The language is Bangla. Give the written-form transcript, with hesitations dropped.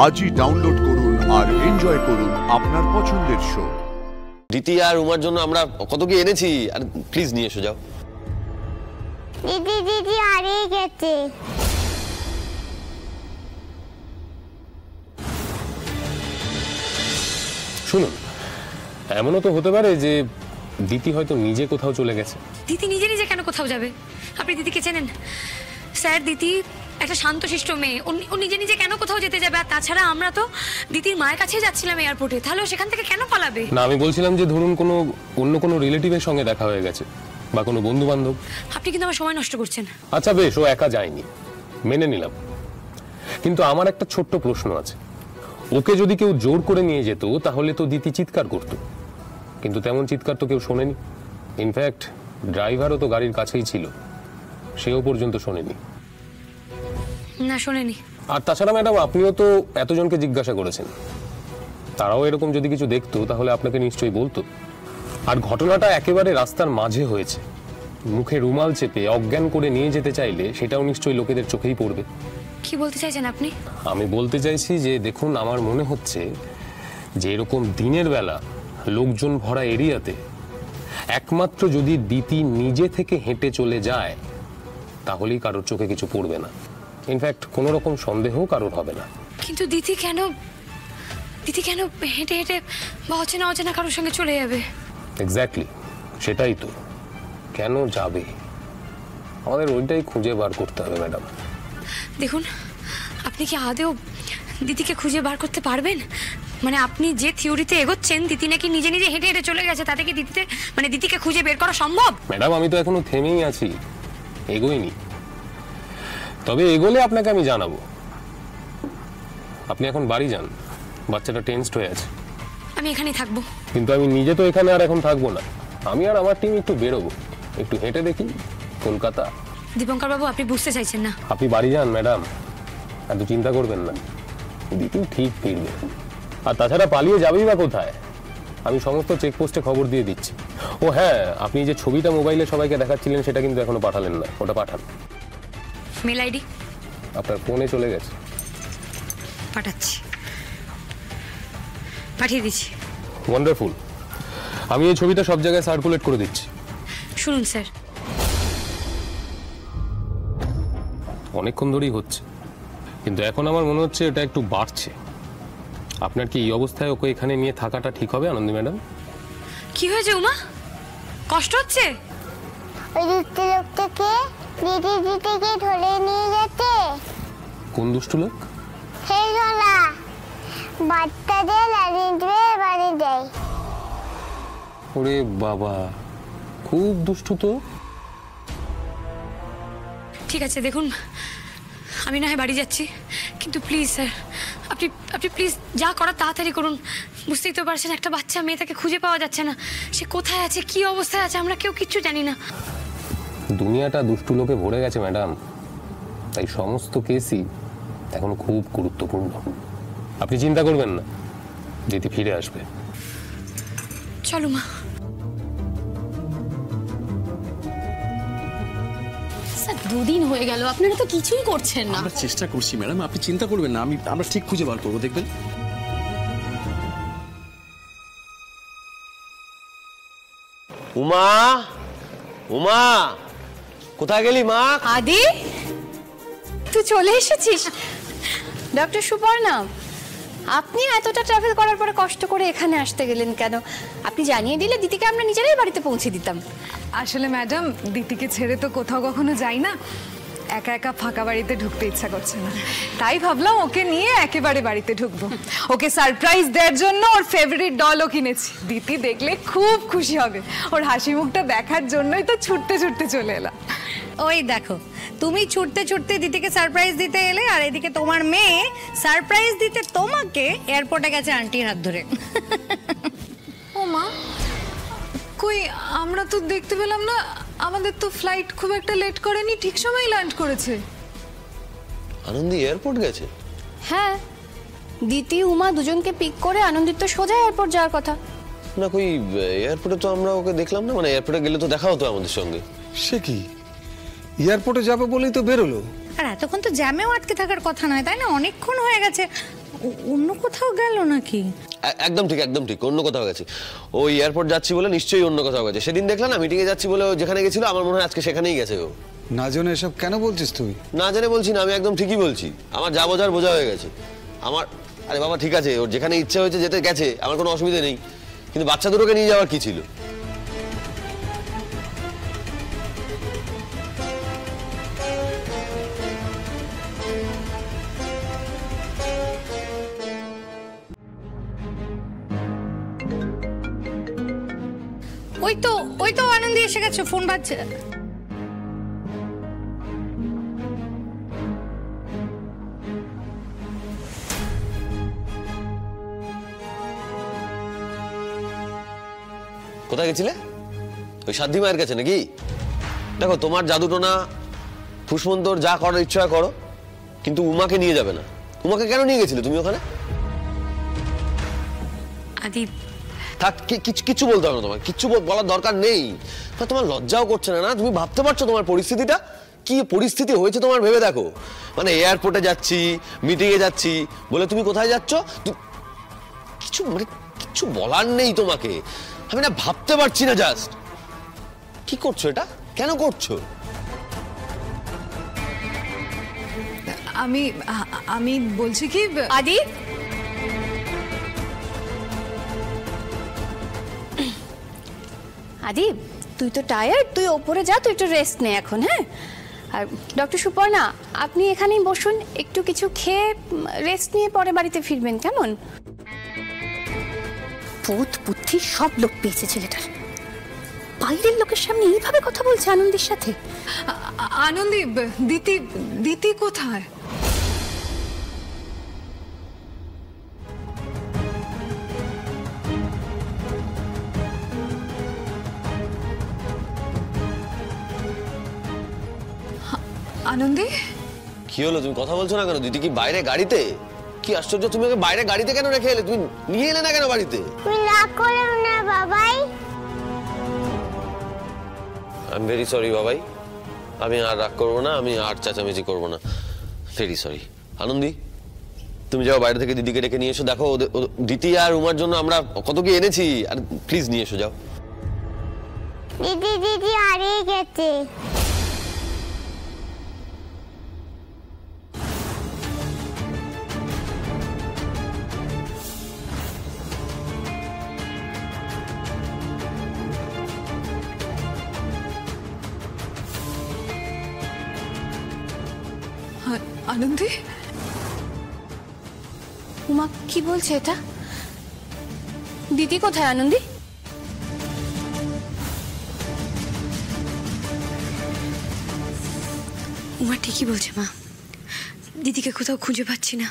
আজই ডাউনলোড করুন আর এনজয় করুন আপনার পছন্দের শো। দিতি আর উমার জন্য আমরা কত কি এনেছি, আর প্লিজ নিয়ে এসো যাও। দিদি দিদি হারিয়ে গেছে। শুনুন, এমনও তো হতে পারে যে দিতি হয়তো নিজে কোথাও চলে গেছে। দিদি নিজে নিজে কেন কোথাও যাবে? আপনি দিদিকে চেনেন স্যার? দিদি একটা শান্তশিষ্ট মেয়ে, ও নিজে নিজে কেন কোথাও যেতে যাবে? আর তাছাড়া আমরা তো দিদির মায়ের কাছেই যাচ্ছিলাম এয়ারপোর্টে, তাহলে সেখান থেকে কেন পালাবে? না, আমি বলছিলাম যে ধরুন অন্য কোনো রিলেটিভের সঙ্গে দেখা হয়ে গেছে বা কোনো বন্ধু বান্ধব। আপনি কিন্তু আমার সময় নষ্ট করছেন। আচ্ছা বেশ, ও একা যায়নি, মেনে নিলাম, কিন্তু আমার একটা ছোট্ট প্রশ্ন আছে। ওকে যদি কেউ জোর করে নিয়ে যেত তাহলে তো দিতি চিৎকার করত, কিন্তু তেমন চিৎকার তো কেউ শোনেনি। ইনফ্যাক্ট ড্রাইভারও তো গাড়ির কাছেই ছিল, সেও পর্যন্ত শোনেনি। না, শোনেনি। আর তাছাড়া ম্যাডাম, আপনিও তো এতজনকে জিজ্ঞাসা করেছেন, তারাও এরকম যদি কিছু দেখতো তাহলে আপনাকে নিশ্চয়ই বলতো। আর ঘটনাটা একেবারে রাস্তার মাঝে হয়েছে, মুখে রুমাল চেপে অজ্ঞান করে নিয়ে যেতে চাইলে সেটাও নিশ্চয়ই লোকেদের চোখেই পড়বে। কি বলতে চাইছেন আপনি? আমি বলতে চাইছি যে দেখুন, আমার মনে হচ্ছে যে এরকম দিনের বেলা লোকজন ভরা এরিয়াতে একমাত্র যদি দিতি নিজে থেকে হেঁটে চলে যায় তাহলেই কারোর চোখে কিছু পড়বে না। ইনফ্যাক্ট কোনো রকম সন্দেহ কারোর হবে না। কিন্তু দিদি কেন হেঁটে হেঁটে বা অচেনা অচেনা কারোর সঙ্গে চলে যাবে? এক্স্যাক্টলি, সেটাই তো। কেন যাবে আমাদের ওইটাই খুঁজে বার করতে হবে ম্যাডাম। দেখুন, আপনি কি আদেও দিদিকে খুঁজে বার করতে পারবেন? মানে আপনি যে থিওরিতে এগোচ্ছেন, দিদি নাকি নিজে নিজে হেঁটে হেঁটে চলে গেছে, তাতে কি দিদিকে খুঁজে বের করা সম্ভব? ম্যাডাম, আমি তো এখনো থেমেই আছি, এগোইনি। তবে এগোলে আপনাকে আমি জানাবো। আপনি এখন বাড়ি যান, বাচ্চাটা টেনসড হয়ে আছে। আমি এখানেই থাকবো। কিন্তু আমি নিজে তো এখানে আর এখন থাকবো না, আমি আর আমার টিম একটু বেরোবো, একটু হেঁটে দেখি কলকাতা। দীপঙ্কর বাবু, আপনি বুঝতে চাইছেন না। আপনি বাড়ি যান ম্যাডাম, এত চিন্তা করবেন না, দিদি ঠিক ফিরবে। আর তাছাড়া পালিয়ে যাবেই বা কোথায়? আমি সমস্ত চেকপোস্টে খবর দিয়ে দিচ্ছি। ও হ্যাঁ, আপনি যে ছবিটা মোবাইলে সবাইকে দেখাচ্ছিলেন সেটা কিন্তু এখনো পাঠালেন না, ওটা পাঠান। মেল আইডি আপনার ফোনে চলে গেছে। পাঠাচ্ছি, পাঠিয়ে দিচ্ছি। ওয়ান্ডারফুল, আমি এই ছবিটা সব জায়গায় সার্কুলেট করে দিচ্ছি। শুনুন স্যার, অনেকক্ষণ ধরেই হচ্ছে, কিন্তু এখন আমার মনে হচ্ছে এটা একটু বাড়ছে। আপনার কি এই অবস্থায় ওকে এখানে নিয়ে থাকাটা ঠিক হবে আনন্দি ম্যাডাম? কি হয়েছে উমা? কষ্ট হচ্ছে? ওই দুষ্ট লোকটাকে দিদিকে ধরে নিয়ে যেতে। কোন দুষ্টু লোক? সেই না, বাচ্চাদের লালিয়ে বাড়ি দেয়। ওরে বাবা, খুব দুষ্টু তো। ঠিক আছে, দেখুন আমি না হয় বাড়ি যাচ্ছি, কিন্তু প্লিজ স্যার, আপনি প্লিজ যা করার তাড়াতাড়ি করুন। বুঝতেই তো পারছেন, একটা বাচ্চা মেয়ে, তাকে খুঁজে পাওয়া যাচ্ছে না। সে কোথায় আছে, কি অবস্থায় আছে, আমরা কেউ কিচ্ছু জানি না। দুনিয়াটা দুষ্টু লোকে ভরে গেছে ম্যাডাম, তাই সমস্ত কেসই এখন খুব গুরুত্বপূর্ণ। আপনি চিন্তা করবেন না, দিদি ফিরে আসবে। চলো মা। স্যার, দুদিন হয়ে গেল, আপনারা তো কিছুই করছেন না। আমরা চেষ্টা করছি ম্যাডাম, আপনি চিন্তা করবেন না, আমরা ঠিক খুঁজে বার করবো, দেখবেন। উমা, উমা, কোথায় গেলি মা? আদি, তুই চলে এসেছিস? ডক্টর সুপর্ণা, আপনি এতটা ট্রাভেল করার পরে কষ্ট করে এখানে আসতে গেলেন কেন? আপনি জানিয়ে দিলে দিদিকে আমরা নিজেরাই বাড়িতে পৌঁছে দিতাম। আসলে ম্যাডাম, দিদিকে ছেড়ে তো কোথাও কখনো যাই না, একা একা ফাঁকা বাড়িতে ঢুকতে ইচ্ছা করছে না, তাই ভাবলাম ওকে নিয়ে একেবারে বাড়িতে ঢুকবো। ওকে সারপ্রাইজ দেওয়ার জন্য ওর ফেভারিট ডলও কিনেছি। দিদি দেখলে খুব খুশি হবে, ওর হাসি মুখটা দেখার জন্যই তো ছুটতে ছুটতে চলে এলাম। ওই দেখো, তুমি ছুটতে ছুটতে দিদিকে সারপ্রাইজ দিতে এলে, আর এদিকে তোমার মেয়ে সারপ্রাইজ দিতে তোমাকে এয়ারপোর্টে গেছে আন্টির হাত ধরে। ও মা, কই আমরা তো দেখতে পেলাম না। আমাদের তো ফ্লাইট খুব একটা লেট করেনি, ঠিক সময় ল্যান্ড করেছে। আনন্দি এয়ারপোর্ট গেছে? হ্যাঁ, দিতি উমা দুজনকে পিক করে আনন্দিত সোজা এয়ারপোর্ট যাওয়ার কথা। না, কই এয়ারপোর্টে তো আমরা ওকে দেখলাম না। মানে এয়ারপোর্টে গেলে তো দেখা হতো আমাদের সঙ্গে। সে কি, এয়ারপোর্টে যাবে বলেই তো বেরোলো। আর এতক্ষণ তো জ্যামেও আটকে থাকার কথা নয়, তাই না? অনেকক্ষণ হয়ে গেছে, অন্য কোথাও গেল নাকি? একদম ঠিক, একদম ঠিক, অন্য কোথাও গেছে। ওই এয়ারপোর্ট যাচ্ছি বলে নিশ্চয়ই অন্য কোথাও গেছে। সেদিন দেখলাম না মিটিংয়ে যাচ্ছি বলে ও যেখানে গেছিল, আমার মনে হয় আজকে সেখানেই গেছে ও। না জেনে এসব কেন বলছিস তুই? না জেনে বলছি না, আমি একদম ঠিকই বলছি। আমার যা বোঝার বোঝা হয়ে গেছে আমার। আরে বাবা ঠিক আছে, ওর যেখানে ইচ্ছে হয়েছে যেতে গেছে, আমার কোনো অসুবিধা নেই, কিন্তু বাচ্চা দুটোকে নিয়ে যাওয়ার কি ছিল? ওই তো আনন্দি এসে গেছে, ফোন বাজছে। কোথায় গেছিলে? ওই সাধ্যি মায়ের কাছে নাকি? দেখো তোমার জাদুটোনা ফুসমন্তর যা করার ইচ্ছা করো, কিন্তু উমাকে নিয়ে যাবে না। উমাকে কেন নিয়ে গেছিলে তুমি ওখানে? আদি থাক, কিচ্ছু বলতে হবে না, তোমার কিচ্ছু বলার দরকার নেই। তোমার লজ্জাও করছে না? না তুমি ভাবতে পারছো তোমার পরিস্থিতিটা কি পরিস্থিতি হয়েছে তোমার? ভেবে দেখো, মানে এয়ারপোর্টে যাচ্ছি, মিটিংয়ে যাচ্ছি বলে তুমি কোথায় যাচ্ছ? কিছু মানে কিচ্ছু বলার নেই তোমাকে। আমি না ভাবতে পারছি না, জাস্ট কি করছো এটা? কেন করছো? আমি বলছি কি আদি, আদি তুই তো টায়ার্ড, তুই ওপরে যা, তুই একটু রেস্ট নে এখন। হ্যাঁ, আর ডক্টর সুপর্ণা আপনি এখানেই বসুন, একটু কিছু খেয়ে রেস্ট নিয়ে পরে বাড়িতে ফিরবেন, কেমন? বোধ বুদ্ধি সব লোক পেয়েছে ছেলেটার। বাইরের লোকের সামনে এইভাবে কথা বলছে আনন্দের সাথে। আনন্দি, দিতি কোথায়? আনন্দি কি হলো, তুমি কথা বলছো না কেন? দিদি কি বাইরে গাড়িতে? কি আশ্চর্য, তুমি ওকে বাইরে গাড়িতে কেন রেখে এলে? তুমি নিয়ে এলে না কেন বাড়িতে? তুই রাগ করো না বাবাই। আই এম ভেরি সরি বাবাই, আমি আর রাগ করবো না, আমি আর চেঁচামেচি করবো না। Very sorry. আনন্দি তুমি যাও বাইরে থেকে দিদিকে ডেকে নিয়ে এসো। দেখো দিদি আর উমার জন্য আমরা কত কি এনেছি, আর প্লিজ নিয়ে এসো, যাও। দিদি হারিয়ে গেছে। আনন্দি, উমা কি বলছে এটা? দিদি কোথায় আনন্দি? উমা ঠিকই বলছে মা, দিদিকে কোথাও খুঁজে পাচ্ছি না।